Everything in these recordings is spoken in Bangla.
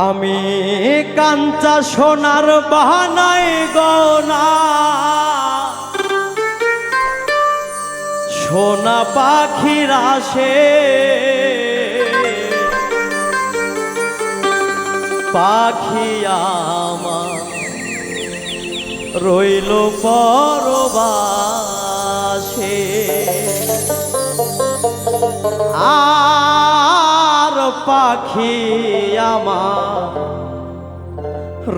আমি কাঞ্চা সোনার বাহানায় গনা সোনা পাখির আসে পাখি আমার রইল পরবাসে আর পাখি আমার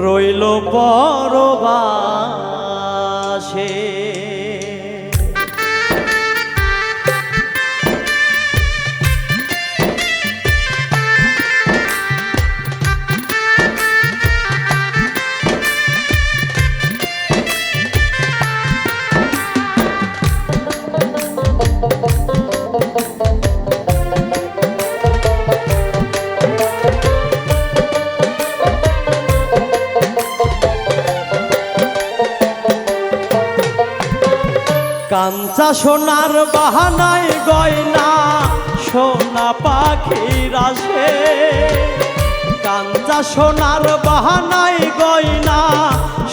রইল পরবাসে কাঞ্চা সোনার বাহানায় গয়না সোনা পাখির আসে কাঞ্চা সোনার বাহানায় গয়না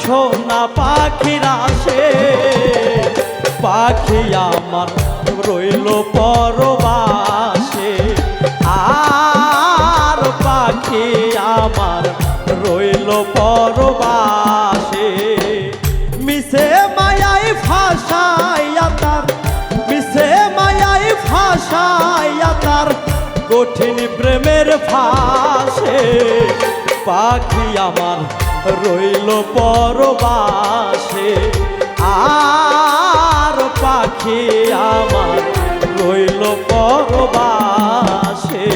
সোনা পাখির আসে পাখি আমার রইল পরবাসে আর পাখি আমার রইল পরবাসে মিশে মায়ায় ফাঁসাইয়া তার মিশে মায়ায় ফাঁসাইয়া তার কঠিন প্রেমের ফাঁসে পাখি আমার রইল পরবাসে আর পাখি আমার রইল পরবাসে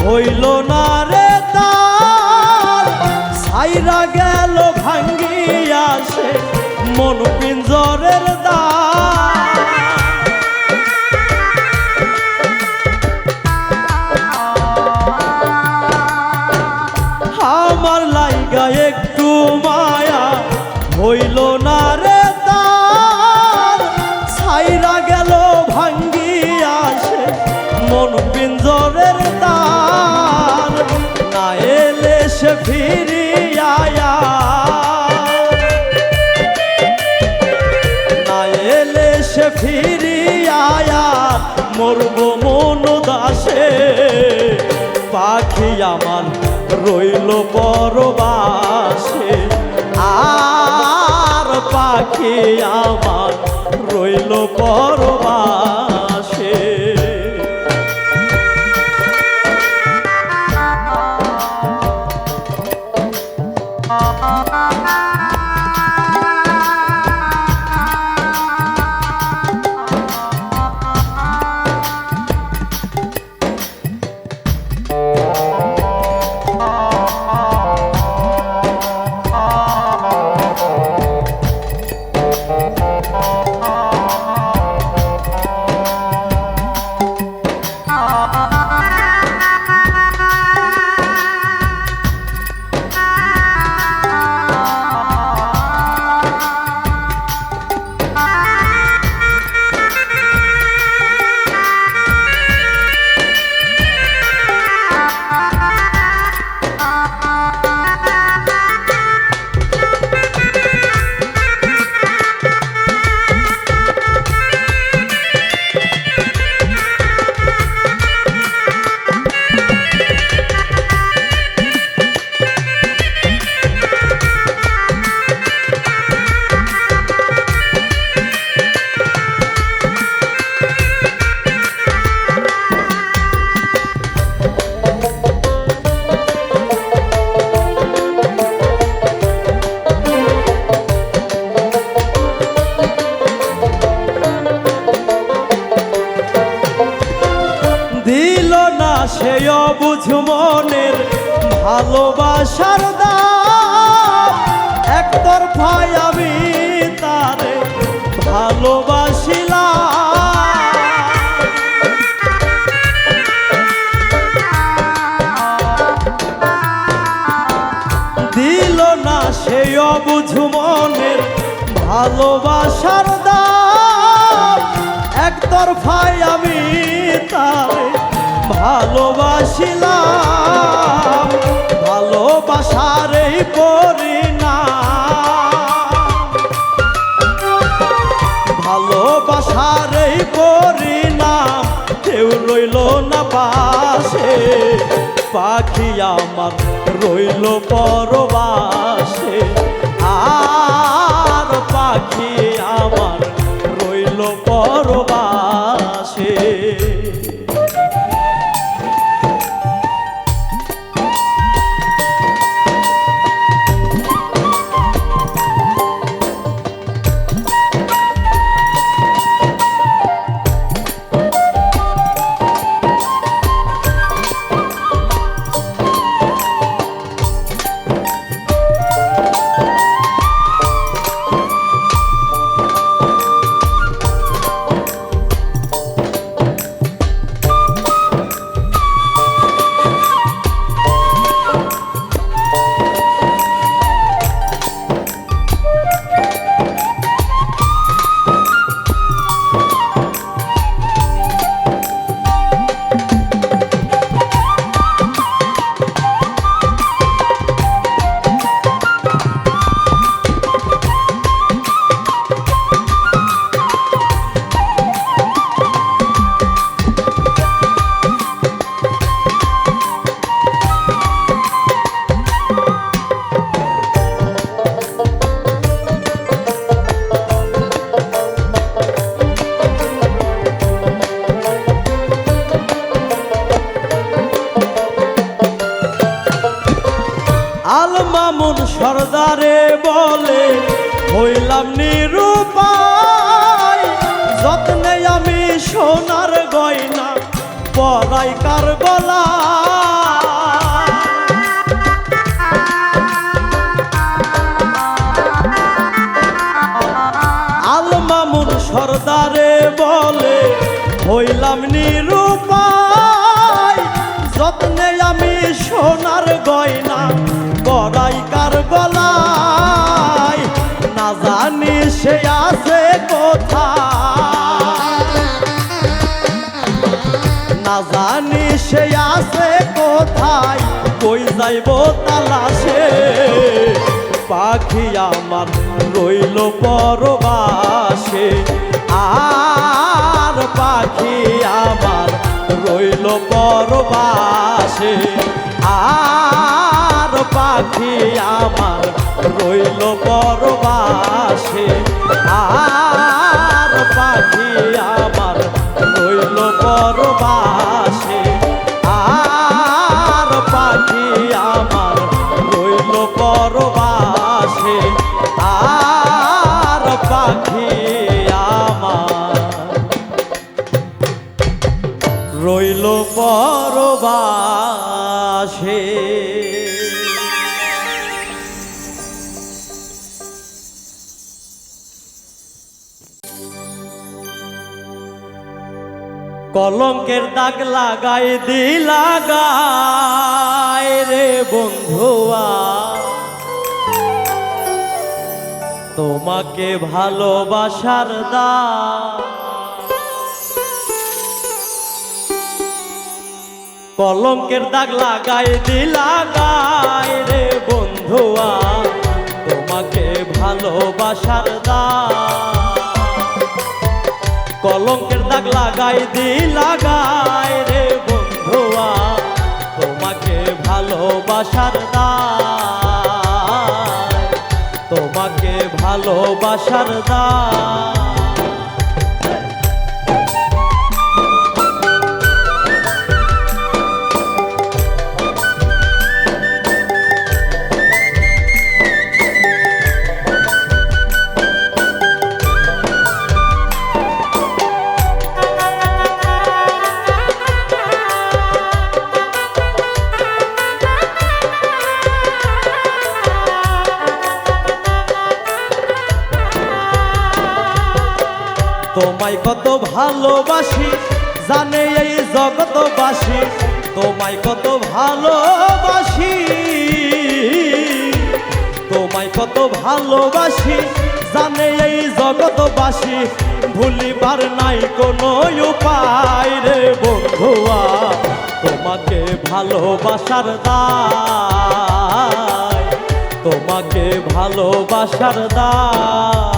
হইল না রে তার ছাইরা গেল ভাঙ্গিয়া সে মন পিঞ্জরের দ্বার আমার লাইগা একটু মায়া হইল না রে তার ছাইরা গেল ভাঙ্গিয়া সে মন পিঞ্জরের দ্বার না এলে সে ফিরিয়া না এলে সে ফিরিয়া মরব মন দাসে পাখি আমার রইল পরবাসে আর পাখি আমার রইল পরবাসে বুঝু মনের ভালোবাসার দাম একতরফায় আমি তারে ভালোবাসিলাম দিল না সেই অবুঝু মনের ভালোবাসার দাম একতরফায় আমি তারে ভালোবাসিলাম ভালোবাসার এই পরিণাম ভালোবাসার এই পরিণাম কেউ রইল না পাশে পাখি আমার রইল পরবাসে আর পাখি আমার রইল পরবাসে আল মামুন সর্দারে বলে হইলাম নিরুপায় যত্নে আমি সোনার গয়না পরাই কার গলা আল মামুন সর্দারে বলে হইলাম নিরুপায় যত্নে আমি সোনার গয়না পরাই কার গলায় না জানি সে আছে কোথায় না জানি সে আছে কোথায় কই যাইব তালাশে পাখি আমার রইল পরবাসে আর পাখি আমার রইল পরবাসে আর পাখি আমার রইল পরবাসে আর পাখি আমার রইল পরবাসে আর পাখি আমার রইল পরবাসে আর পাখি আমার রইল পরবাসে কলঙ্কের দাগ লাগাই দিলা গায় রে বন্ধুয়া তোমাকে ভালোবাসার দাগ কলঙ্কের দাগ লাগাই দিলা গায় রে বন্ধুয়া তোমাকে ভালোবাসার দাগ কলঙ্কের দাগ লাগাই দিলা গায় রে বন্ধুয়া তোমাকে ভালোবাসার দাগ তোমাকে ভালোবাসার দাগ তোমায় কত ভালোবাসি জানে এই জগৎবাসী, তোমায় কত ভালোবাসি, তোমায় কত ভালোবাসি জানে এই জগৎবাসী। ভুলিবার নাই কোনো উপায় রে বন্ধুয়া, তোমাকে ভালোবাসার দায়, তোমাকে ভালোবাসার দায়।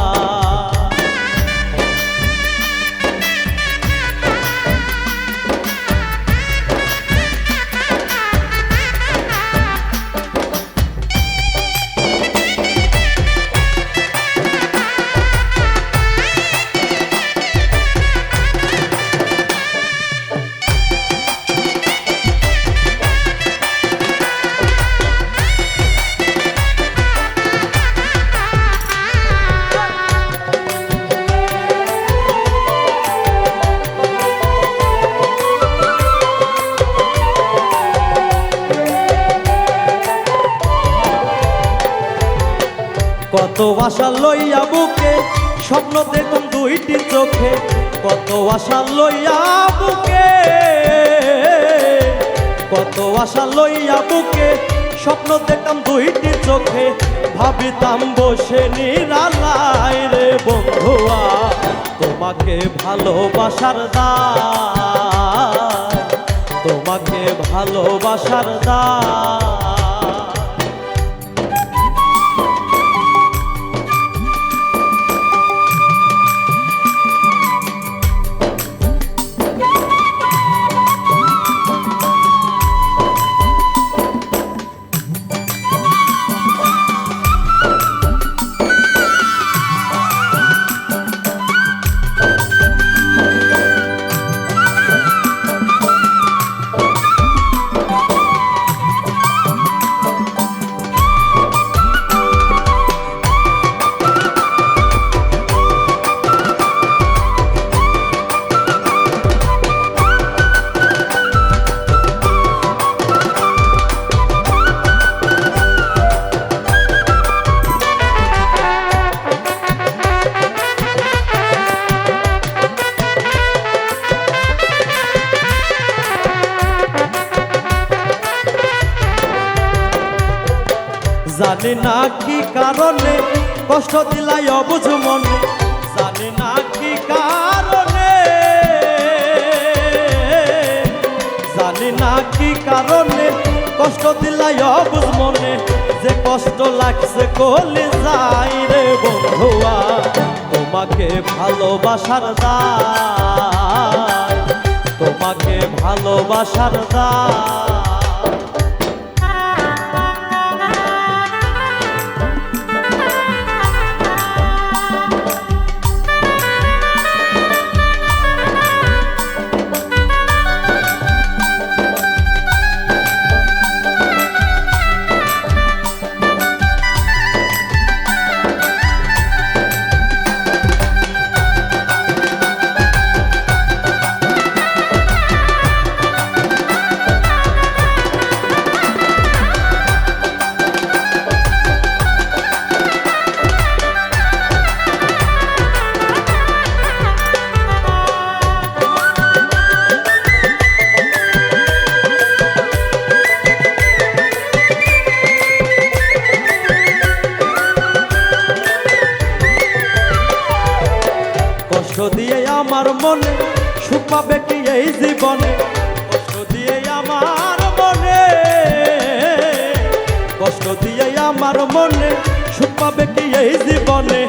কত আশা লইয়া বুকে স্বপ্ন দেখুন দুইটি চোখে, কত আশা লইয়া বুকে, কত আশা লইয়া বুকে স্বপ্ন দেখতাম দুইটি চোখে। ভাবিতাম বসে নিরালায় রে বন্ধুয়া, তোমাকে ভালোবাসার দায়, তোমাকে ভালোবাসার দায়। জানি না কি কারণে কষ্ট দিলাই অবুঝ মনে, জানি না কি কারণে, জানি না কি কারণে কষ্ট দিলাই অবুঝ মনে। যে কষ্ট লাগছে কলে যাই রে বন্ধুয়া, তোমাকে ভালোবাসার দায়, তোমাকে ভালোবাসার দায়। কষ্ট দিয়ে আমার মনে সুখ পাবে কি এই জীবনে, কষ্ট দিয়ে আমার মনে, কষ্ট দিয়ে আমার মনে সুখ পাবে কি এই জীবনে।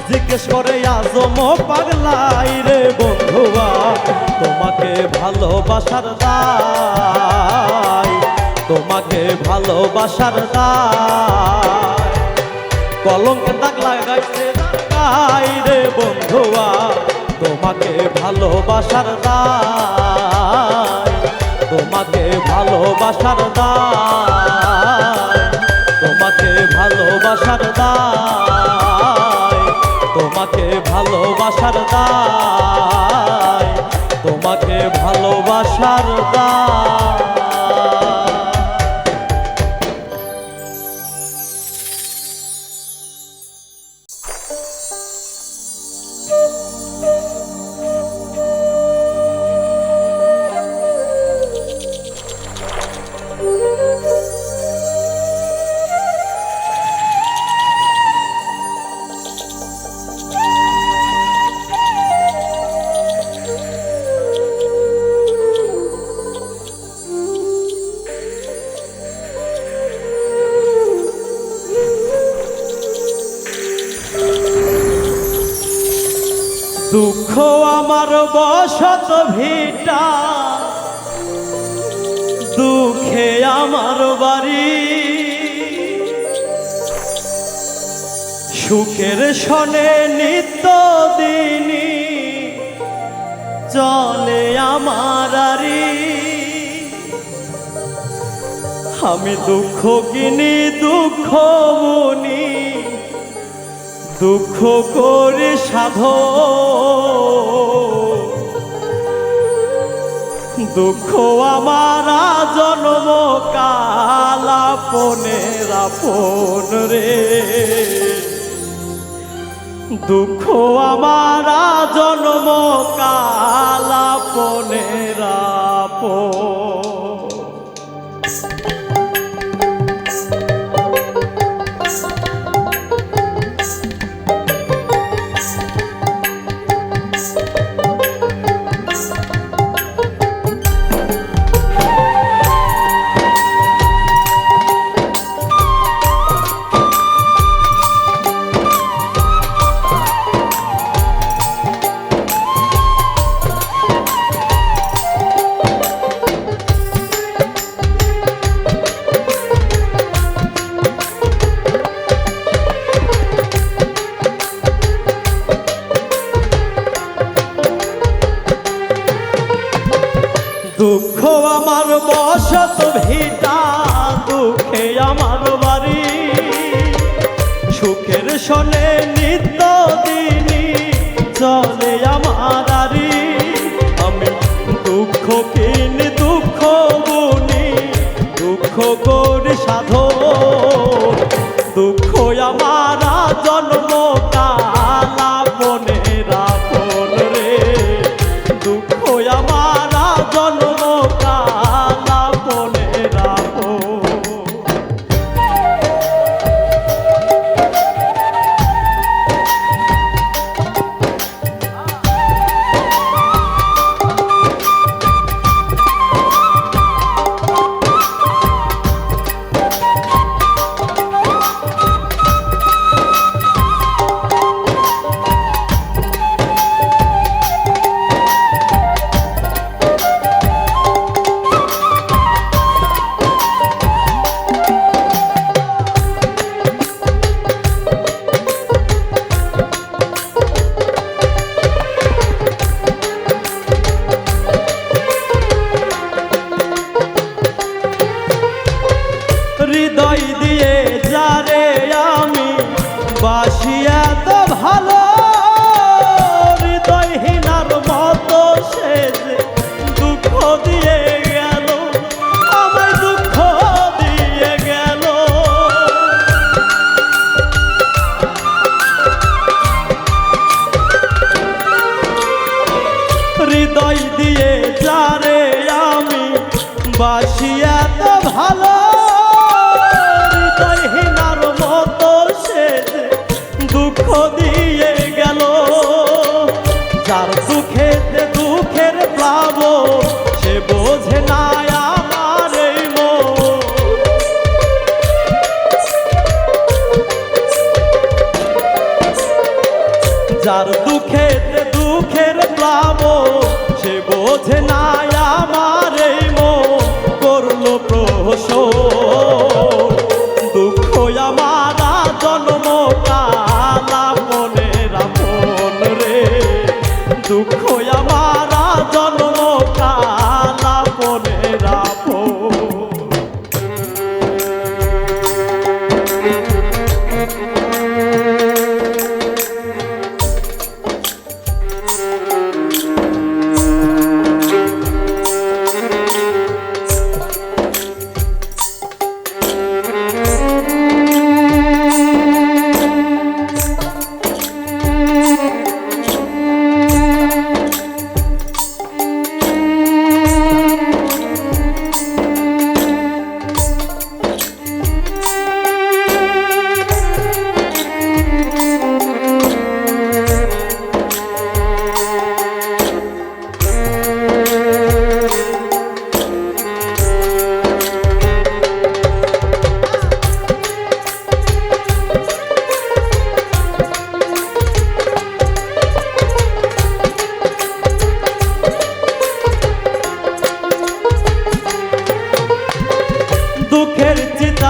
জিজ্ঞেস করে আজম পাগলাই রে বন্ধুয়া, তোমাকে ভালোবাসার দায়, তোমাকে ভালোবাসার দায়। কলঙ্কের দাগ লাগাইছে গাই রে বন্ধুয়া, তোমাকে ভালোবাসার দায়, তোমাকে ভালোবাসার দায়, তোমাকে ভালোবাসার দায়, তোমাকে ভালোবাসার দায়, তোমাকে ভালোবাসার দায়। দুঃখ আমার বসত ভিটা, দুঃখে আমার বাড়ি, সুখের শনে নিত্য দিনী চলে আমার আরি। আমি দুঃখ কিনি দুঃখ মুনি, দুঃখ করে সাধো, দুঃখ আমার জন্ম কালাপনের আপন রে, দুঃখ আমার জন্ম কালাপনের আপন। দুঃখ আমার বসত ভিটা, দুঃখে আমার বাড়ি, সুখের শনে নিত্য দিনী চলে আমার আরি। আমি দুঃখ কিনি দুঃখ বুনি, দুঃখ করে সাধো, দুঃখ আমার জন্ম কালাপনের আপন রে, দুঃখ আমার জন্ম কালাপনের আপন। হৃদয় দিয়ে যারে আমি বাসি এত ভালো, হৃদয়হীনার মতো সে যে দুঃখ দিয়ে গেল, আমায় দুঃখ দিয়ে গেল। হৃদয় দিয়ে যারে আমি বাসি এত ভালো, হৃদয়হীনার মতো সে দুঃখ দিয়ে গেল। যার দুঃখেতে দুঃখের প্লাবন, সে বোঝে না আমার এই মন। যার দুঃখেতে দুঃখের প্লাবন, সে বোঝে না আমার এই মন। করলো প্রহসন, দুঃখ আমার জন্ম কালাপনের আপন রে, দুঃখ আমার জন্ম কালাপনের আপন।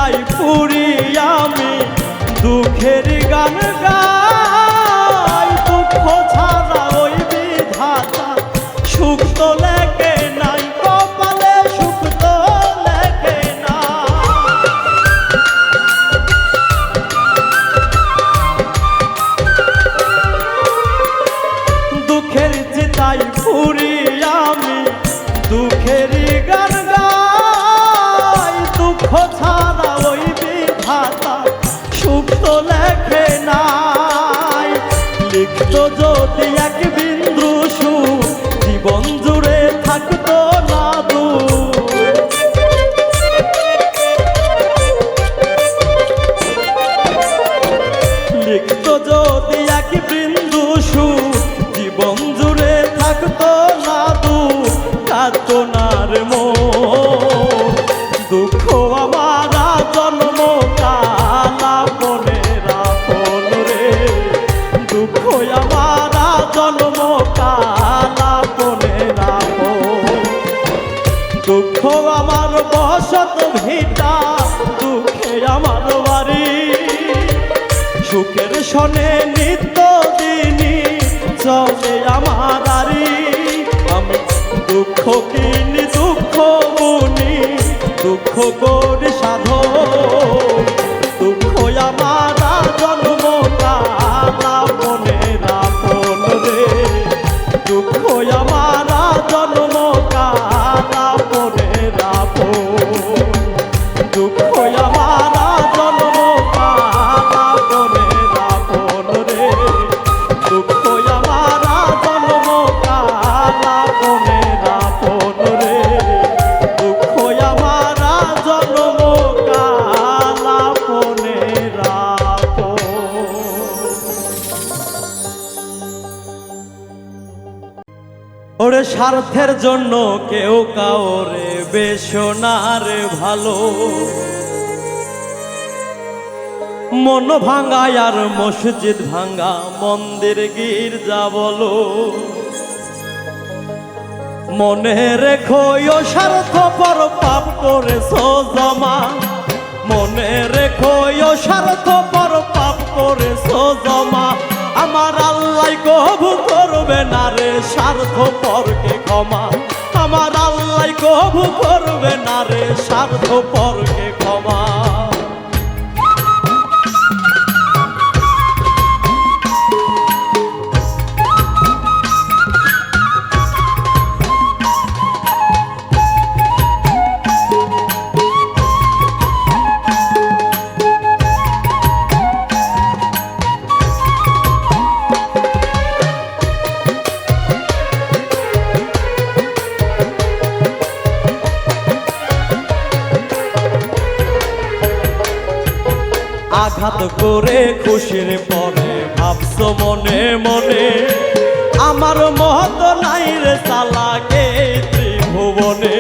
চিতাই পুরি আমি দুঃখের গান গাই। দুঃখ ছাড়া ওই বিধাতা সুখ তো লেখে নাই, কপালে সুখ তো লেখে না। দুঃখের চিতাই পুরি আমি দুঃখেরই গান গাই। দুঃখ ছাড়া ওই বিধাতা সুখ তো লেখে নাই। লিখতো যদি এক বিন্দু সুখ জীবন জুড়ে থাকতো না দুঃখ। লিখতো যদি এক বিন্দু সুখ জীবন জুড়ে থাকতো না দুঃখ, কাঁদতো না রে মন। দুঃখ আমারা জন্ম কালা মনের আপন রে। দুঃখ আমারা জন্ম কালা মনের আপন। দুঃখ আমার বসত ভিটা, দুঃখে আমার বাড়ি। সুখের শনে নিত্য দিনই চলে আমার আরি। আমি দুঃখ কিনি দুঃখ বুনি, দুঃখ করি সাধন। দুঃখ আমারা জন্ম কালা মনের আপন রে। দুঃখ আমারা জন্ম কালা মনের আপন। দুঃখ আমারা জন্ম কালা মনের আপন রে। দুঃখ আমারা জন্ম কালা মনের আপন রে। দুঃখ আমারা জন্ম কালা মনের আপন। ওরে স্বার্থের জন্য কেউ কাউরে বেশনার ভালো। মন ভাঙ্গায় আর মসজিদ ভাঙ্গা, মন্দির গির্জা বলো। মনে রেখো ও স্বার্থপর পাপ করেছো জমা। মনে রেখো ও স্বার্থপর পাপ করেছো জমা। আমার আল্লাহ কবু করবে না রে স্বার্থপরকে ক্ষমা। আমার আল্লাহ কবু করবে না রে স্বার্থপরকে ক্ষমা। আঘাত করে খুশির পরে ভাবছো মনে মনে, আমার মহত নাই রে চালাকে ত্রিভুবনে।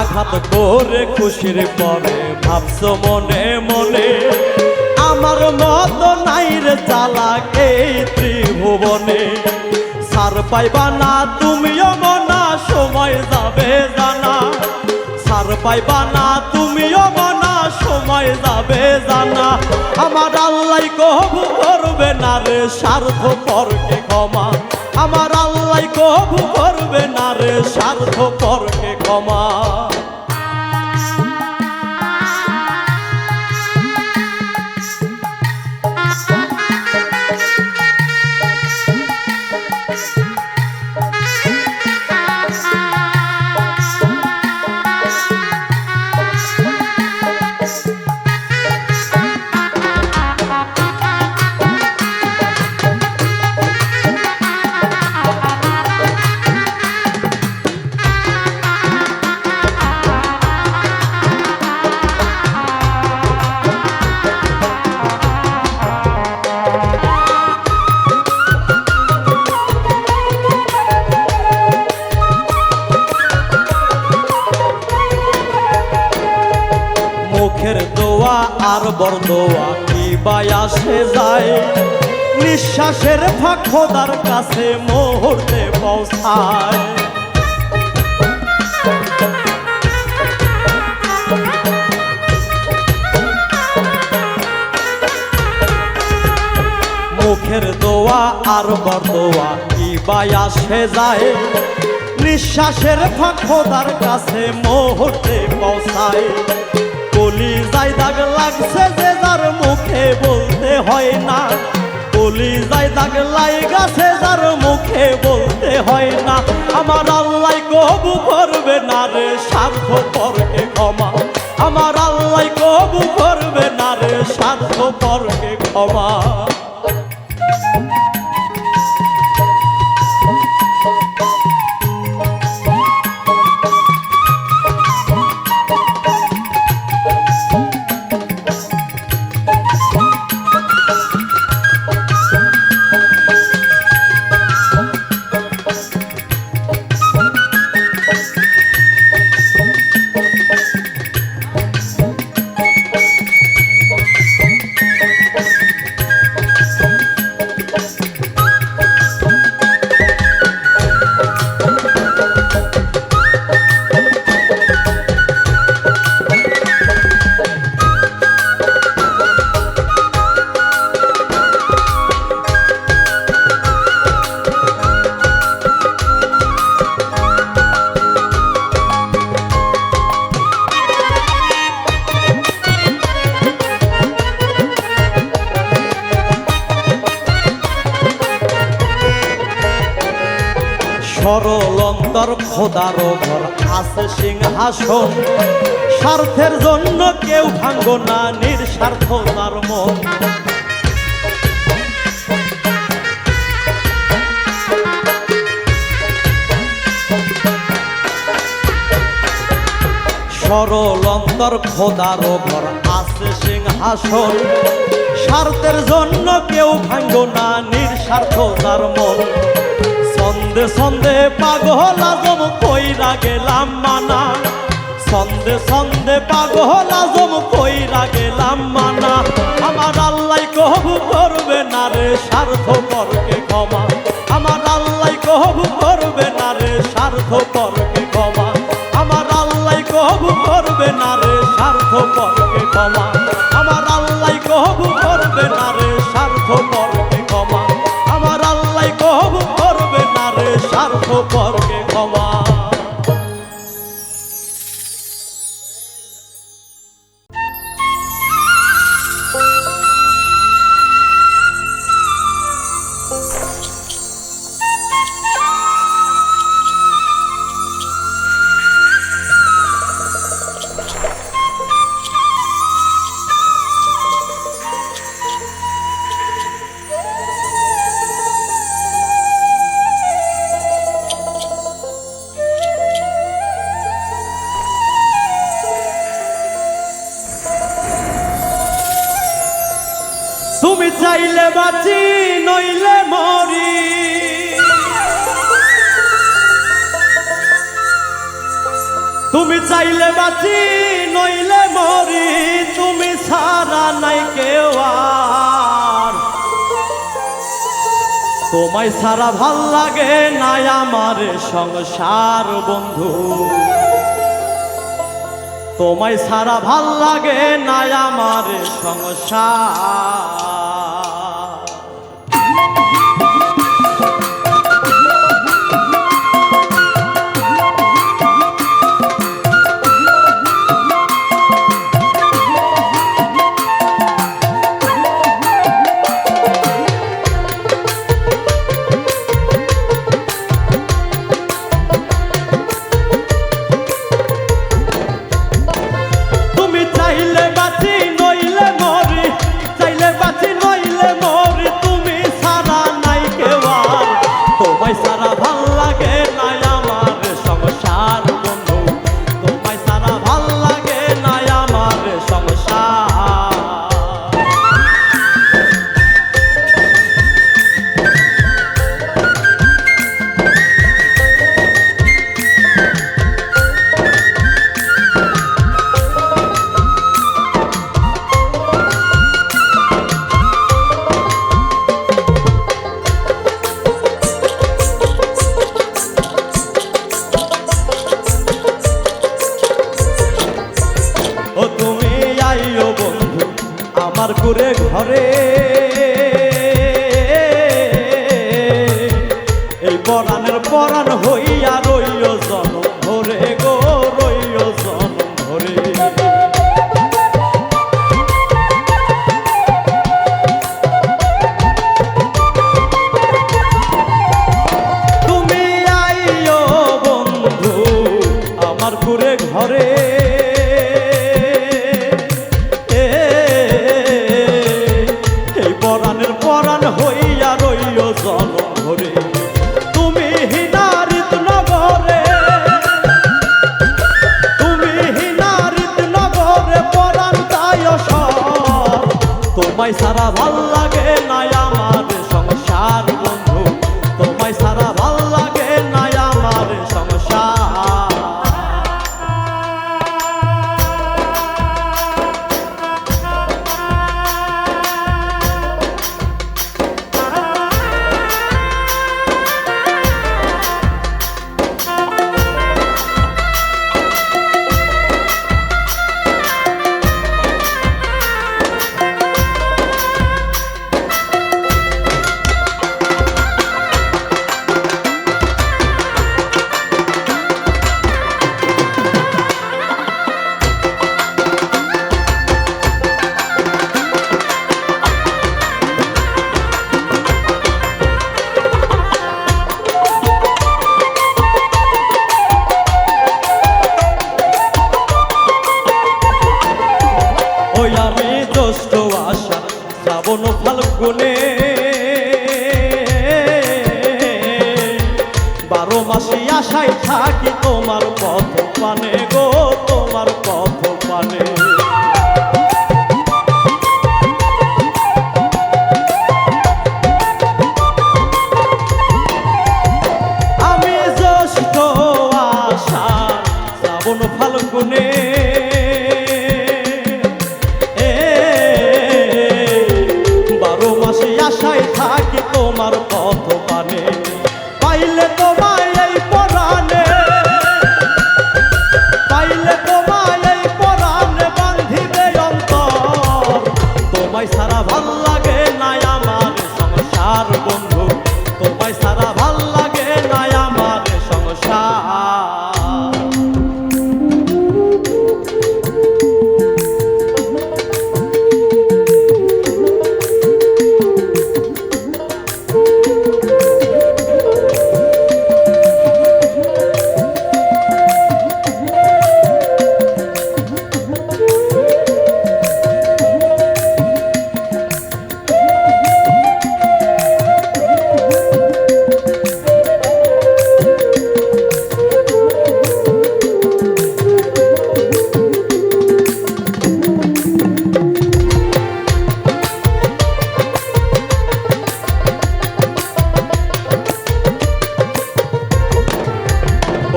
আঘাত করে খুশির পরে ভাবছো মনে মনে, আমার মত নাই রে চালাকে ত্রিভুবনে। সার পাইবা না তুমিও মনা, সময় যাবে জানা। সার পাইবা না তুমিও মনা, সময় যাবে জানা। আমার আল্লাহ কবু করবে না রে স্বার্থপরকে ক্ষমা। আমার আল্লাহ কবু করবে না রে স্বার্থপরকে ক্ষমা। মুখের দোয়া আর বরদোয়া কি বায়াসে যায়। নিঃশ্বাসের ফাঁক খোদার কাছে মুহূর্তে পৌঁছায়। মুখের দোয়া আর বরদোয়া কি বায়া সে যায়, নিঃশ্বাসের ফাঁক খোদার কাছে মুহূর্তে পৌঁছায়। কলিজায় দাগ লাগছে যে যার মুখে বলতে হয় না, কলিজায় দাগ লাগাছে যার মুখে বলতে হয় না। আমার আল্লাহ কবু করবে না রে স্বার্থপরকে ক্ষমা, আমার আল্লাহ কবু করবে না রে স্বার্থপরকে ক্ষমা। সরল অন্তর খোদার ঘর আছে সিংহাসন, স্বার্থের জন্য কেউ ভাঙ্গ না নিঃস্বার্থ তার মন। সরল অন্তর খোদার ঘর আছে সিংহাসন, স্বার্থের জন্য কেউ ভাঙ্গ না নিঃস্বার্থ তার মন। সন্ধে সন্ধে পাগল আজম কইরা গেলাম মানা, সন্ধে সন্ধে পাগল আজম কইরা গেলাম মানা। আমার আল্লাহ কবু করবে না রে স্বার্থপরকে ক্ষমা, আমার আল্লাহ কবু করবে না রে স্বার্থপরকে ক্ষমা, আমার আল্লাহ কবু করবে না রে স্বার্থপরকে ক্ষমা, আমার আল্লাহ কবু করবে না রে স্বার্থপরকে ক্ষমা, আমার আল্লাহ কবু করবে না রে স্বার্থপরকে ক্ষমা। তুমি চাইলে বাঁচি নইলে মরি, তুমি চাইলে বাঁচি নইলে মরি, তুমি ছাড়া নাই কেউ আর। তোমায় ছাড়া ভাল লাগে নাই আমার সংসার বন্ধু, তোমায় ছাড়া ভাল লাগে নাই আমার সংসার। চাইলে পরাণের পরাণ হইয়া রইও জনম ধরে গো, রইও জনম ধরে। তুমি আইও বন্ধু আমার কুরে ঘরে, এই পরাণের পরাণ হইয়া রইও জনম ধরে। তুমি হিনারিত নগরে, তুমি হিনারিত নগরে পরাণ তাই সর, তোমায় সারা ভাল লাগে না আমার সংসার বন্ধু, তোমায় সারা ভাল লাগে না আমার সংসার। ওই আমি জ্যৈষ্ঠ আষাঢ় শ্রাবণ ফাল্গুনে, 12 মাসে আশায় থাকি তোমার পথ পানে গো, তোমার পথ পানে। আমি জ্যৈষ্ঠ আষাঢ় শ্রাবণ ফাল্গুনে, 12 মাসে আশায় থাকি তোমার পথ পানে। পাইলে তোমায় এই পরাণে, পাইলে তোমায় এই পরাণে বান্ধিবে অন্তর, তোমায় সারা ভাল লাগে না আমার সংসার বন্ধু, তোমায় সারা ভাল লাগে না আমার সংসার।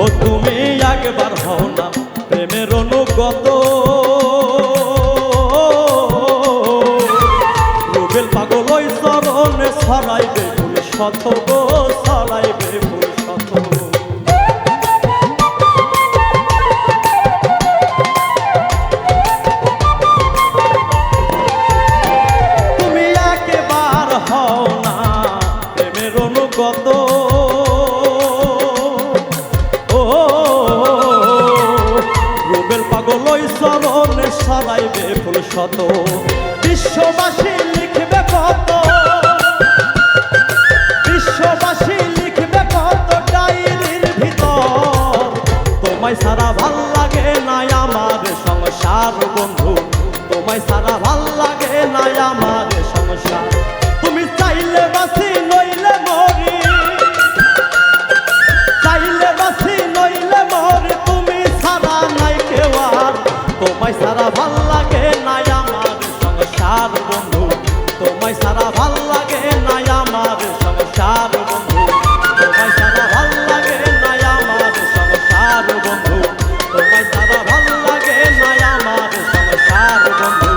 ও তুমি একবার হও না প্রেমের অনুগত, রুবেল পাগল ওই চরণে ছড়াইবে ফুল শত গো, ছড়াইবে ফুল শত। তুমি একবার হও না প্রেমের অনুগত, রুবেল পাগল ওই চরণে ছড়াইবে ফুল শত। বিশ্ববাসী লিখবে কত, বিশ্ববাসী লিখবে কত ডায়েরির ভিতর, তোমায় সারা ভাল লাগে না আমার সংসার বন্ধু, তোমায় সারা ভাল লাগে না আমার সংসার। তুমি চাইলে বাসি নইলে মরি, চাইলে বাসি নইলে মরি, তুমি সারা নাই কেউ আর, তোমায় সারা ভাল লাগে না আমার সংসার বন্ধু, তোমায় সারা ভাল লাগে না আমার সংসার বন্ধু, তোমায় সারা ভাল লাগে না আমার সংসার বন্ধু, তোমায় সারা ভাল লাগে না আমার সংসার বন্ধু,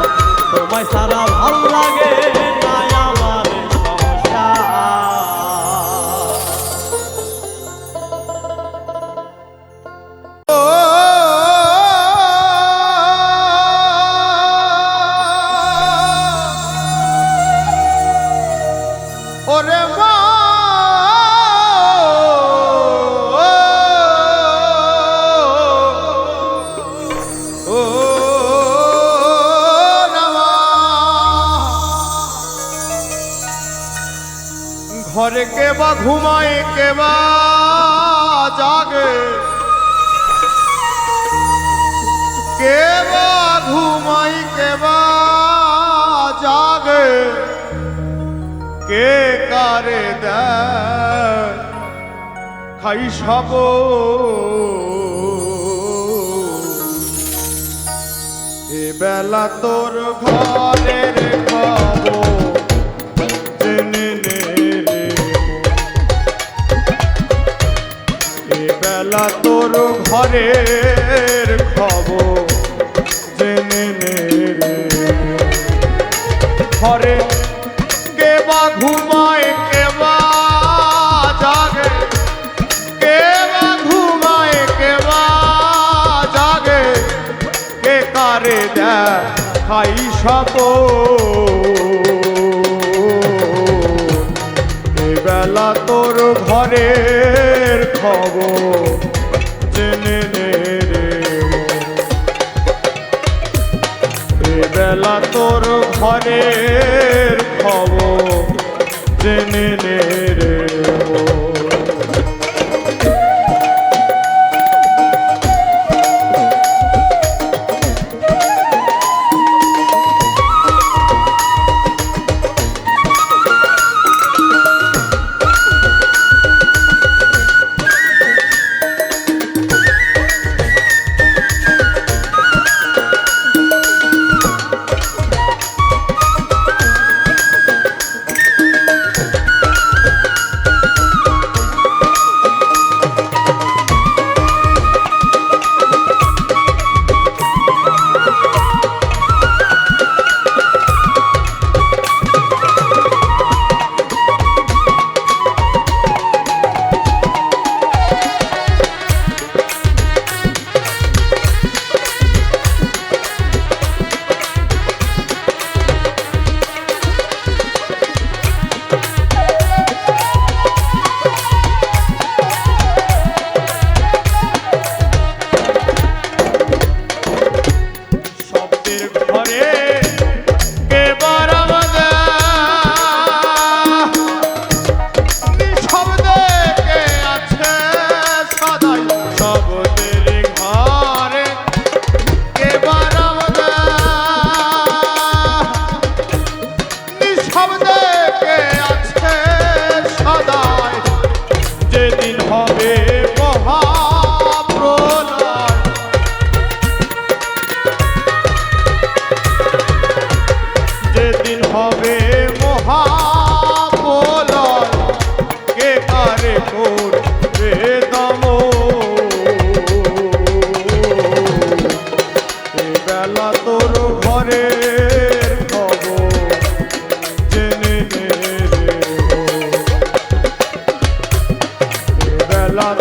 তোমায় সারা ভাল লাগে না আমার সংসার। ওরে ঘরে কেবা ঘুমায় কেবা জাগে, কেবা ঘুমাই কেবা জাগে, কে কারে দেয় খাই সব এ বেলা তোর ঘরের খবর জেনে নে রে এ বেলা তোর ঘরের খবর জেনে নে রে ঘরে কেবা ঘুমায় কেবা জাগে, কেবা ঘুমায় কেবা জাগে, কে কারে দেয় খাই সব এ বেলা তোর ঘরের খবর জেনে নে রে এ বেলা তোর ঘরের খবর জেনে নে রে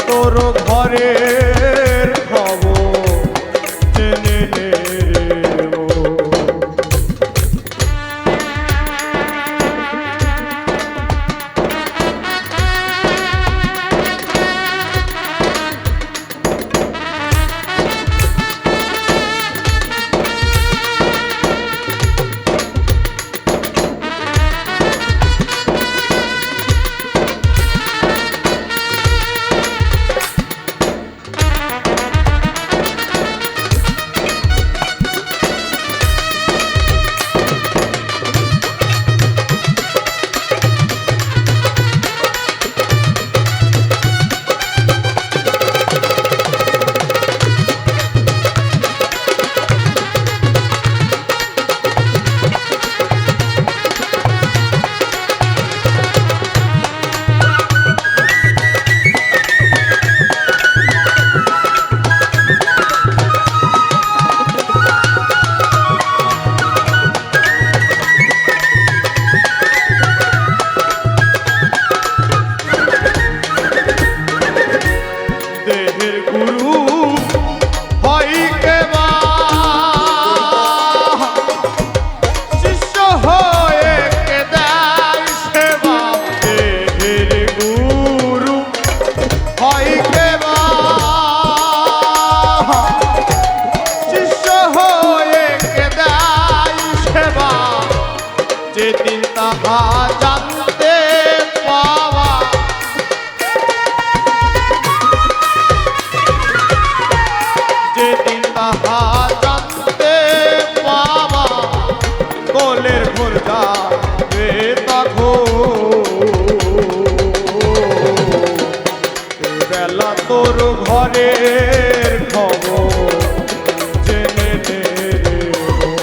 তোর ঘরের খবর জেনে নে রে ঘরের খবর জেনে নে রে মন।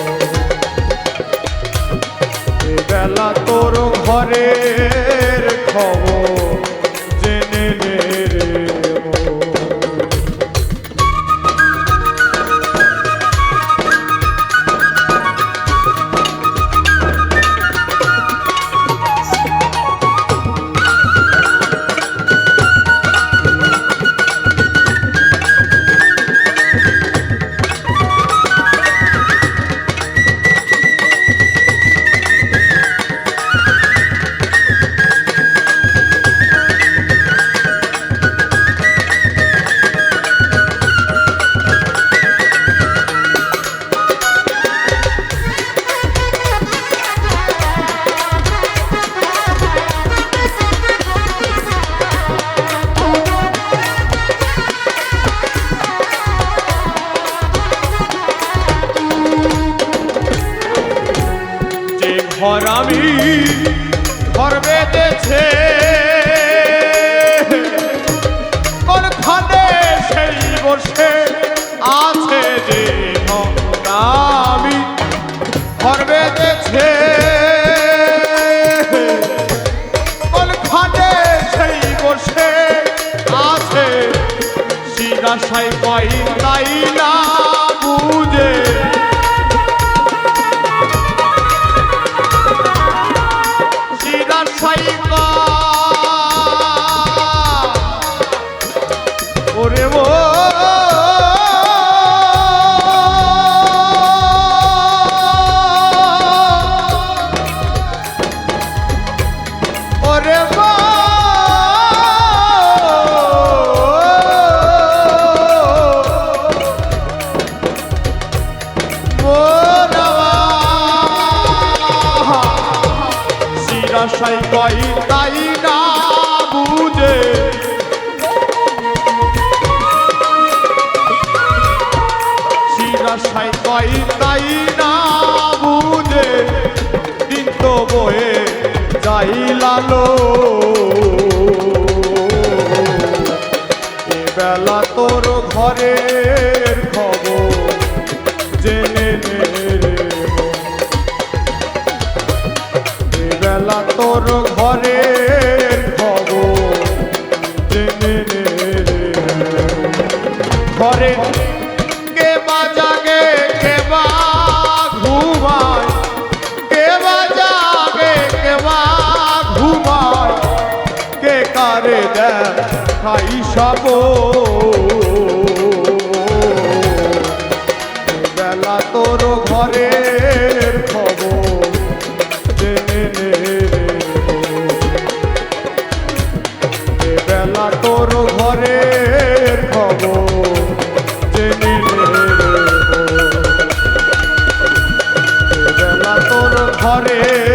এ বেলা তোর ঘরের খবর জেনে নে রে মন। ঘর আমি ঘর বেঁধেছে কোনখানে সেই বসে আছে যে আমি ঘর বেঁধেছে কোনখানে সেই বসে আছে শিরাশাই পাই তাই না বুঝে ওরে মো ওরে মো শিরাশাই কই তাই না বুঝে শিরাশাই কই তাই না বুঝে দিন তো বয়ে যাই লালো এ বেলা তোর ঘরের খবর জেনে নে রে মন। এ বেলা তোর ঘরের খবর জেনে নে রে মন। ঘরে কে বা জাগে কে বা ঘুমায় কে বা জাগে কে বা ঘুমায় কে কারে দেখাই সব বেলা তোর ঘরের খবর জেনে নে রে মন। এ বেলা তোর ঘরের খবর জেনে নে রে মন। এ বেলা তোর ঘরের